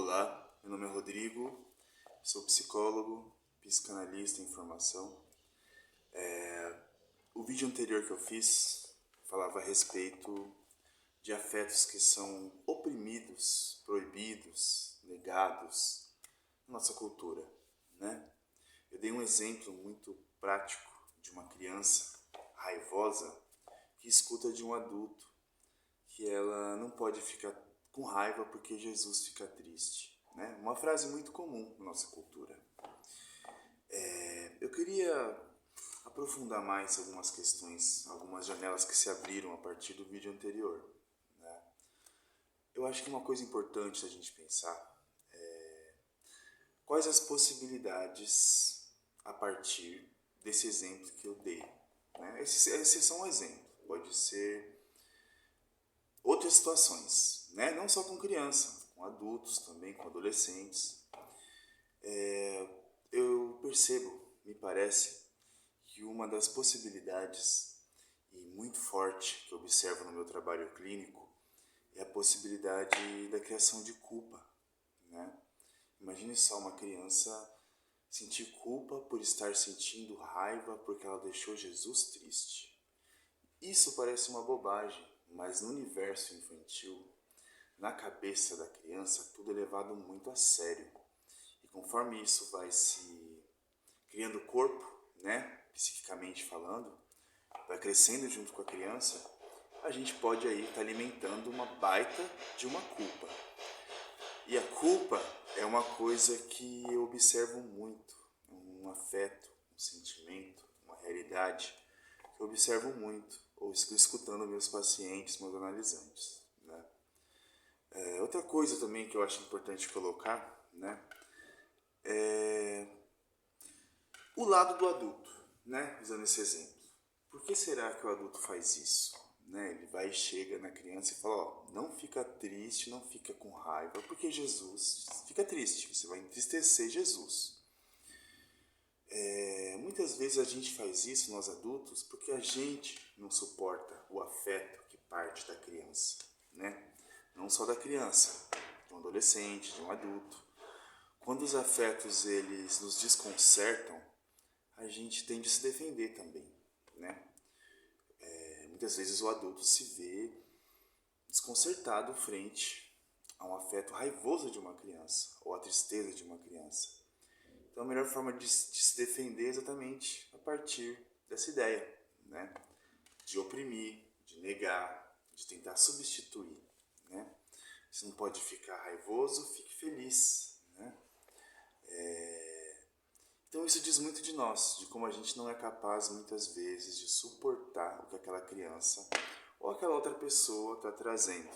Olá, meu nome é Rodrigo, sou psicólogo, psicanalista em formação. O vídeo anterior que eu fiz falava a respeito de afetos que são oprimidos, proibidos, negados na nossa cultura, né? Eu dei um exemplo muito prático de uma criança raivosa que escuta de um adulto que ela não pode ficar com raiva porque Jesus fica triste, né? Uma frase muito comum na nossa cultura. Eu queria aprofundar mais algumas questões, algumas janelas que se abriram a partir do vídeo anterior, né? Eu acho que uma coisa importante a gente pensar é quais as possibilidades a partir desse exemplo que eu dei, né? Esse é só um exemplo, pode ser outras situações, né? Não só com criança, com adultos também, com adolescentes. Eu percebo, me parece, que uma das possibilidades, e muito forte, que eu observo no meu trabalho clínico, é a possibilidade da criação de culpa, né? Imagine só uma criança sentir culpa por estar sentindo raiva porque ela deixou Jesus triste. Isso parece uma bobagem, mas no universo infantil, na cabeça da criança, tudo é levado muito a sério. E conforme isso vai se criando corpo, né, psiquicamente falando, vai crescendo junto com a criança, a gente pode aí estar alimentando uma baita de uma culpa. E a culpa é uma coisa que eu observo muito, um afeto, um sentimento, uma realidade que eu observo muito, ou escutando meus pacientes, meus analisantes, né? Outra coisa também que eu acho importante colocar, né, é o lado do adulto, né, usando esse exemplo. Por que será que o adulto faz isso? Né? Ele vai e chega na criança e fala, ó, não fica triste, não fica com raiva, porque Jesus fica triste, você vai entristecer Jesus. Muitas vezes a gente faz isso, nós adultos, porque a gente não suporta o afeto que parte da criança, né? Não só da criança, de um adolescente, de um adulto. Quando os afetos eles nos desconcertam, a gente tende a se defender também, né? Muitas vezes o adulto se vê desconcertado frente a um afeto raivoso de uma criança ou a tristeza de uma criança. Então a melhor forma de se defender é exatamente a partir dessa ideia, né? De oprimir, de negar, de tentar substituir, né? Você não pode ficar raivoso, fique feliz, né? Então isso diz muito de nós, de como a gente não é capaz muitas vezes de suportar o que aquela criança ou aquela outra pessoa está trazendo,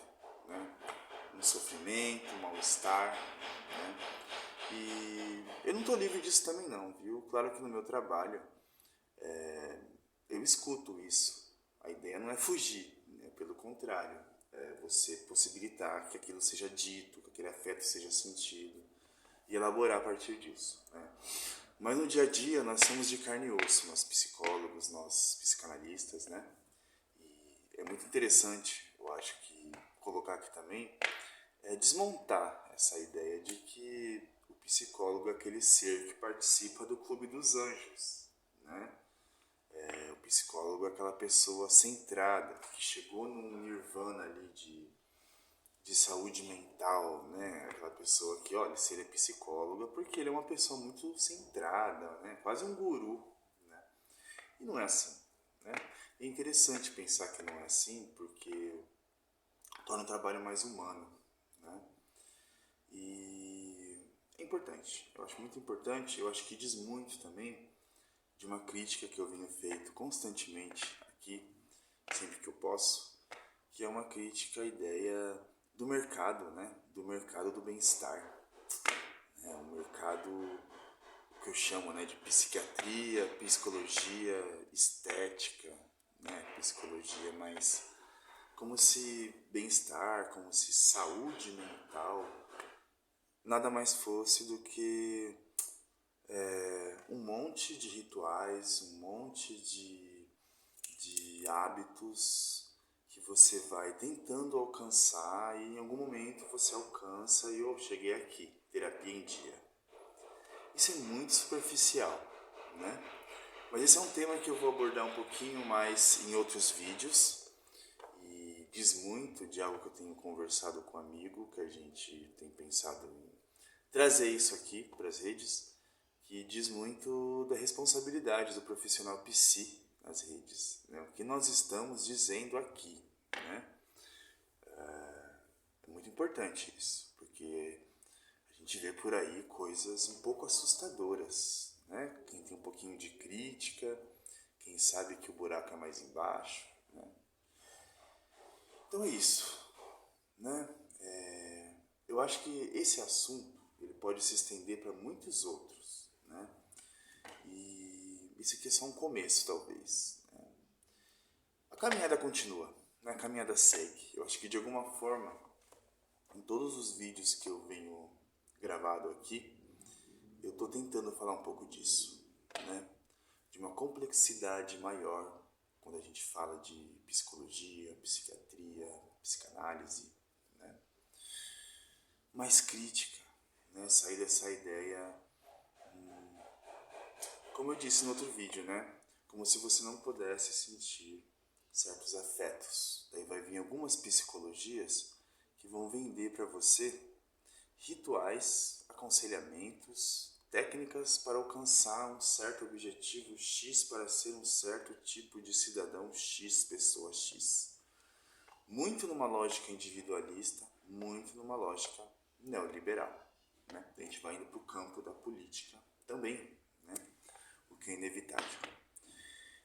né? Um sofrimento, um mal-estar, né? E eu não estou livre disso também não, viu? Claro que no meu trabalho eu escuto isso. A ideia não é fugir, né? Pelo contrário, é você possibilitar que aquilo seja dito, que aquele afeto seja sentido e elaborar a partir disso, né? Mas no dia a dia nós somos de carne e osso, nós psicólogos, nós psicanalistas, né? E é muito interessante, eu acho que colocar aqui também, é desmontar essa ideia de que o psicólogo é aquele ser que participa do clube dos anjos, né? O psicólogo é aquela pessoa centrada, que chegou num nirvana ali de saúde mental, né? Aquela pessoa que, olha, se ele é psicólogo é porque ele é uma pessoa muito centrada, né? Quase um guru, né? E não é assim, né? É interessante pensar que não é assim, porque torna o trabalho mais humano, né? E é importante, eu acho muito importante, eu acho que diz muito também de uma crítica que eu venho feito constantemente aqui, sempre que eu posso, que é uma crítica à ideia do mercado, né? Do mercado do bem-estar. É um mercado que eu chamo, né, de psiquiatria, psicologia estética, né? Psicologia mais como se bem-estar, como se saúde mental nada mais fosse do que um monte de rituais, um monte de hábitos que você vai tentando alcançar e em algum momento você alcança e eu cheguei aqui, terapia em dia. Isso é muito superficial, né? Mas esse é um tema que eu vou abordar um pouquinho mais em outros vídeos e diz muito de algo que eu tenho conversado com um amigo, que a gente tem pensado em trazer isso aqui para as redes, que diz muito da responsabilidade do profissional psi nas redes, né? O que nós estamos dizendo aqui, né? É muito importante isso, porque a gente vê por aí coisas um pouco assustadoras, né? Quem tem um pouquinho de crítica, quem sabe que o buraco é mais embaixo, né? Então é isso, né? Eu acho que esse assunto ele pode se estender para muitos outros, né? E isso aqui é só um começo, talvez, né? A caminhada continua, né? A caminhada segue. Eu acho que de alguma forma, em todos os vídeos que eu venho gravado aqui, eu estou tentando falar um pouco disso, né? De uma complexidade maior quando a gente fala de psicologia, psiquiatria, psicanálise, né? Mais crítica, né? Sair dessa ideia, como eu disse no outro vídeo, né? Como se você não pudesse sentir certos afetos. Daí vai vir algumas psicologias que vão vender para você rituais, aconselhamentos, técnicas para alcançar um certo objetivo X, para ser um certo tipo de cidadão X, pessoa X. Muito numa lógica individualista, muito numa lógica neoliberal, né? A gente vai indo para o campo da política também, né? O que é inevitável.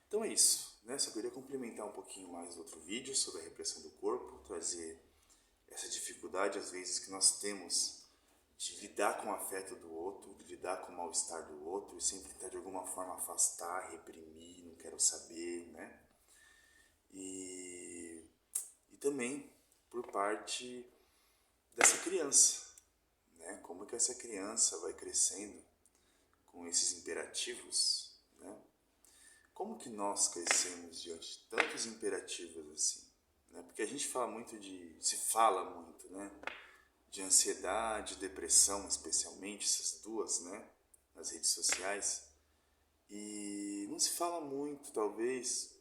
Então é isso, né? Só queria complementar um pouquinho mais outro vídeo sobre a repressão do corpo, trazer essa dificuldade às vezes que nós temos de lidar com o afeto do outro, de lidar com o mal-estar do outro e sempre tentar de alguma forma afastar, reprimir, não quero saber, né? E também por parte dessa criança, né? Como que essa criança vai crescendo com esses imperativos, né? Como que nós crescemos diante de tantos imperativos assim, né? Porque a gente se fala muito, né? De ansiedade, depressão, especialmente essas duas, né? Nas redes sociais. E não se fala muito, talvez,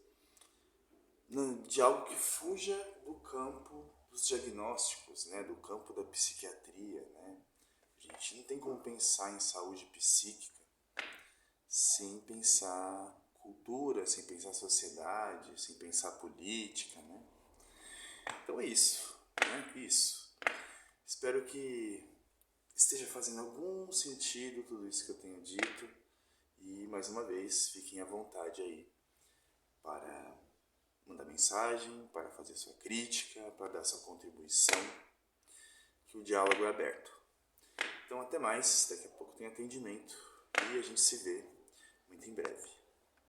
de algo que fuja do campo dos diagnósticos, né? Do campo da psiquiatria, né? A gente não tem como pensar em saúde psíquica sem pensar cultura, sem pensar sociedade, sem pensar política, né? Então é isso, né? Isso. Espero que esteja fazendo algum sentido tudo isso que eu tenho dito e mais uma vez fiquem à vontade aí para mandar mensagem, para fazer sua crítica, para dar sua contribuição, que o diálogo é aberto. Então até mais, daqui a pouco tem atendimento e a gente se vê muito em breve.